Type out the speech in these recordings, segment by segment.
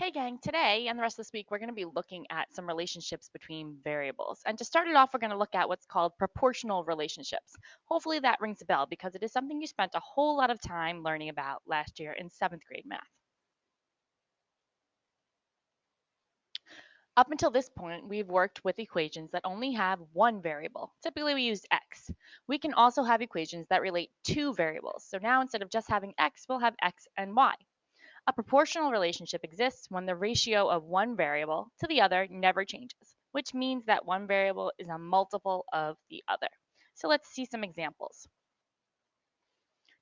Hey gang, today and the rest of this week, we're going to be looking at some relationships between variables. And to start it off, we're going to look at what's called proportional relationships. Hopefully that rings a bell because it is something you spent a whole lot of time learning about last year in seventh grade math. Up until this point, we've worked with equations that only have one variable. Typically, we use x. We can also have equations that relate two variables. So now instead of just having x, we'll have x and y. A proportional relationship exists when the ratio of one variable to the other never changes, which means that one variable is a multiple of the other. So let's see some examples.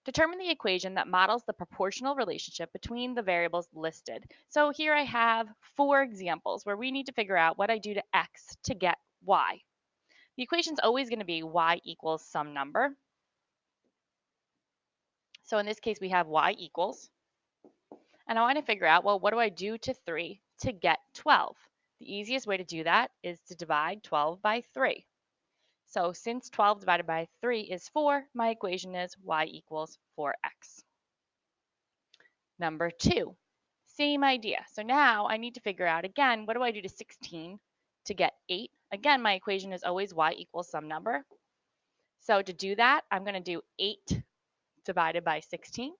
Determine the equation that models the proportional relationship between the variables listed. So here I have four examples where we need to figure out what I do to x to get y. The equation is always going to be y equals some number. So in this case, we have y equals. And I want to figure out, well, what do I do to 3 to get 12? The easiest way to do that is to divide 12 by 3. So since 12 divided by 3 is 4, my equation is y equals 4x. Number 2, same idea. So now I need to figure out, again, what do I do to 16 to get 8? Again, my equation is always y equals some number. So to do that, I'm going to do 8 divided by 16.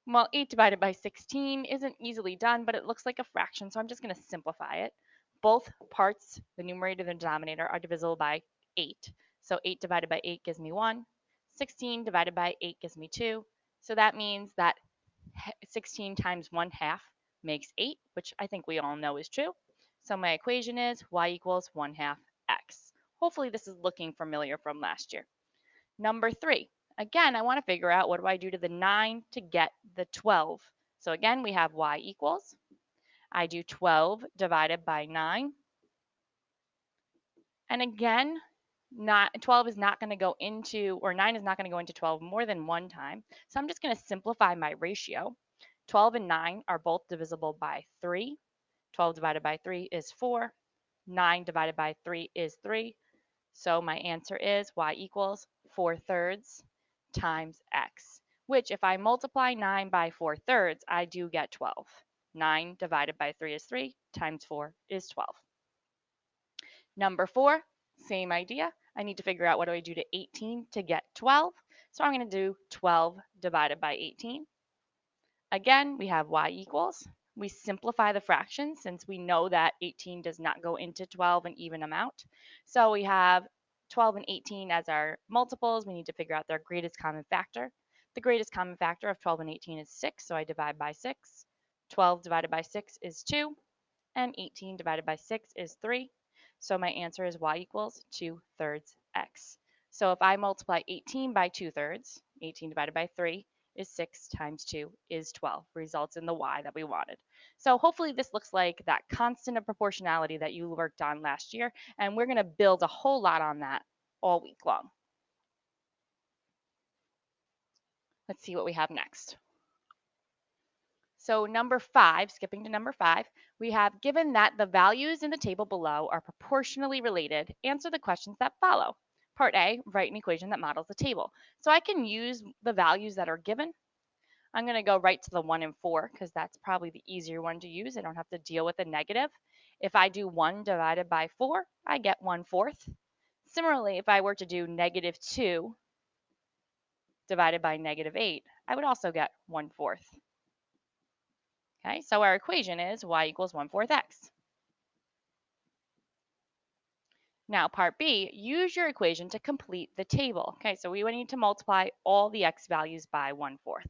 Well, 8 divided by 16 isn't easily done, but it looks like a fraction, so I'm just going to simplify it. Both parts, the numerator and the denominator, are divisible by 8. So 8 divided by 8 gives me 1. 16 divided by 8 gives me 2. So that means that 16 times 1/2 makes 8, which I think we all know is true. So my equation is y equals 1/2 x. Hopefully this is looking familiar from last year. Number 3, again, I want to figure out what do I do to the 9 to get the 12. So again, we have y equals. I do 12 divided by 9. And again, 12 is not going to go into, or 9 is not going to go into 12 more than one time. So I'm just going to simplify my ratio. 12 and 9 are both divisible by 3. 12 divided by 3 is 4. 9 divided by 3 is 3. So my answer is y equals 4/3 times x, which if I multiply 9 by 4/3, I do get 12. 9 divided by 3 is 3, times 4 is 12. Number 4, same idea. I need to figure out what do I do to 18 to get 12. So I'm going to do 12 divided by 18. Again, we have y equals. We simplify the fraction since we know that 18 does not go into 12 an even amount. So we have 12 and 18 as our multiples. We need to figure out their greatest common factor. The greatest common factor of 12 and 18 is 6, so I divide by 6. 12 divided by 6 is 2, and 18 divided by 6 is 3. So my answer is y equals 2/3 x. So if I multiply 18 by 2/3, 18 divided by 3 is 6 times 2 is 12, results in the y that we wanted. So hopefully this looks like that constant of proportionality that you worked on last year, and we're going to build a whole lot on that all week long. Let's see what we have next. So number 5, skipping to number 5, we have given that the values in the table below are proportionally related, answer the questions that follow. Part A, write an equation that models the table. So I can use the values that are given. I'm going to go right to the 1 and 4 because that's probably the easier one to use. I don't have to deal with a negative. If I do 1 divided by 4, I get 1/4. Similarly, if I were to do negative 2 divided by negative 8, I would also get 1/4. Okay, so our equation is y equals 1/4 x. Now, part B, use your equation to complete the table. Okay, so we would need to multiply all the x values by 1/4.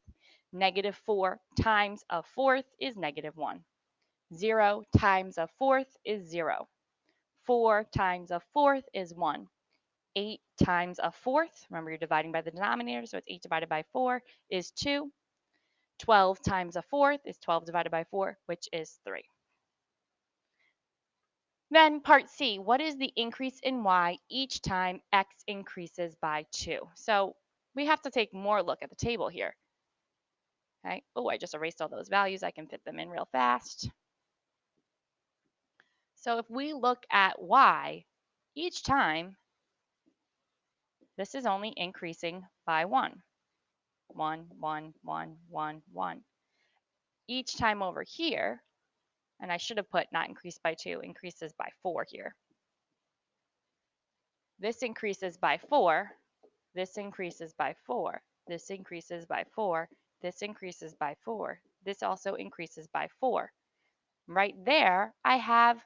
Negative 4 times a fourth is negative 1. 0 times a fourth is 0. 4 times a fourth is 1. 8 times a fourth, remember you're dividing by the denominator, so it's 8 divided by 4 is 2. 12 times a fourth is 12 divided by 4, which is 3. Then part C, what is the increase in y each time x increases by 2? So we have to take more look at the table here. Okay. Oh, I just erased all those values. I can fit them in real fast. So if we look at y, each time, this is only increasing by 1. 1, 1, 1, 1, 1. Each time over here, And I should have put not increased by 2, increases by 4 here. This increases by 4. This increases by 4. This increases by 4. This increases by 4. This also increases by 4. Right there, I have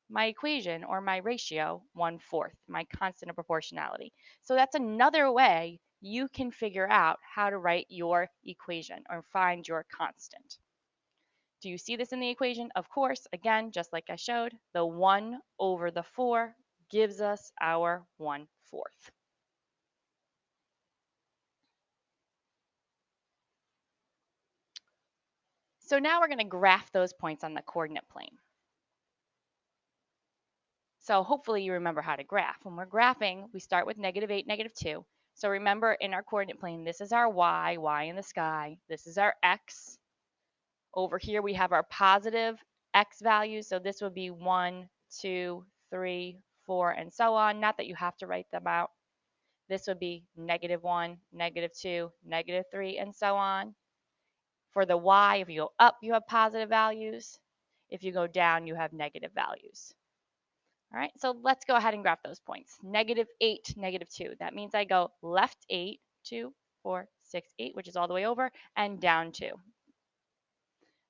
my equation or my ratio 1/4, my constant of proportionality. So that's another way you can figure out how to write your equation or find your constant. Do you see this in the equation? Of course, again, just like I showed, the 1 over the 4 gives us our 1/4. So now we're going to graph those points on the coordinate plane. So hopefully you remember how to graph. When we're graphing, we start with -8, -2. So remember in our coordinate plane, this is our y in the sky. This is our x. Over here we have our positive x values. So this would be 1, 2, 3, 4, and so on. Not that you have to write them out. This would be -1, -2, -3, and so on. For the y, if you go up, you have positive values. If you go down, you have negative values. All right, so let's go ahead and graph those points. -8, -2. That means I go left 8, 2, 4, 6, 8, which is all the way over, and down 2.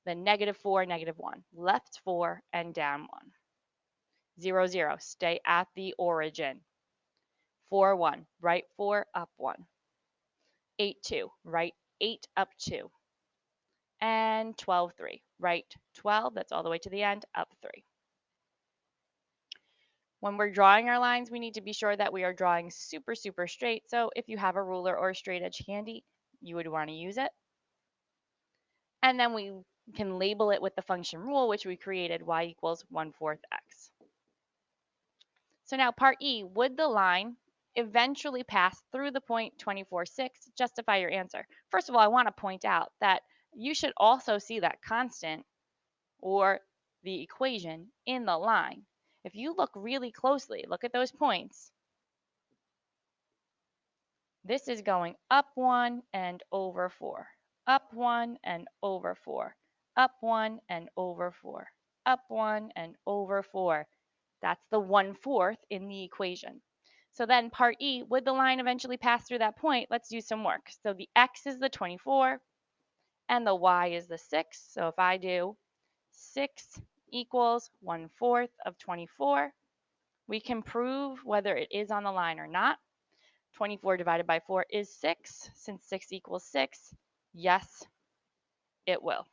Then -4, -1. Left 4 and down 1. 0, 0. Stay at the origin. 4, 1. Right 4, up 1. 8, 2. Right 8, up 2. And 12, 3. Right 12, that's all the way to the end, up 3. When we're drawing our lines, we need to be sure that we are drawing super, super straight. So if you have a ruler or a straight edge handy, you would want to use it. And then we can label it with the function rule, which we created, y equals 1/4 x. So now part E, would the line eventually pass through the point 24, 6? Justify your answer. First of all, I want to point out that you should also see that constant or the equation in the line. If you look really closely, look at those points. This is going up 1 and over 4, up 1 and over 4, up 1 and over 4, up 1 and over 4. That's the 1/4 in the equation. So then part E, would the line eventually pass through that point? Let's do some work. So the x is the 24 and the y is the 6. So if I do 6 equals 1/4 of 24, we can prove whether it is on the line or not. 24 divided by 4 is 6. Since 6 equals 6, yes, it will.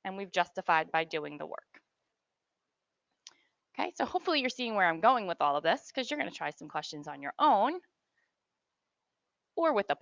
And we've justified by doing the work. Okay, so hopefully you're seeing where I'm going with all of this because you're going to try some questions on your own or with a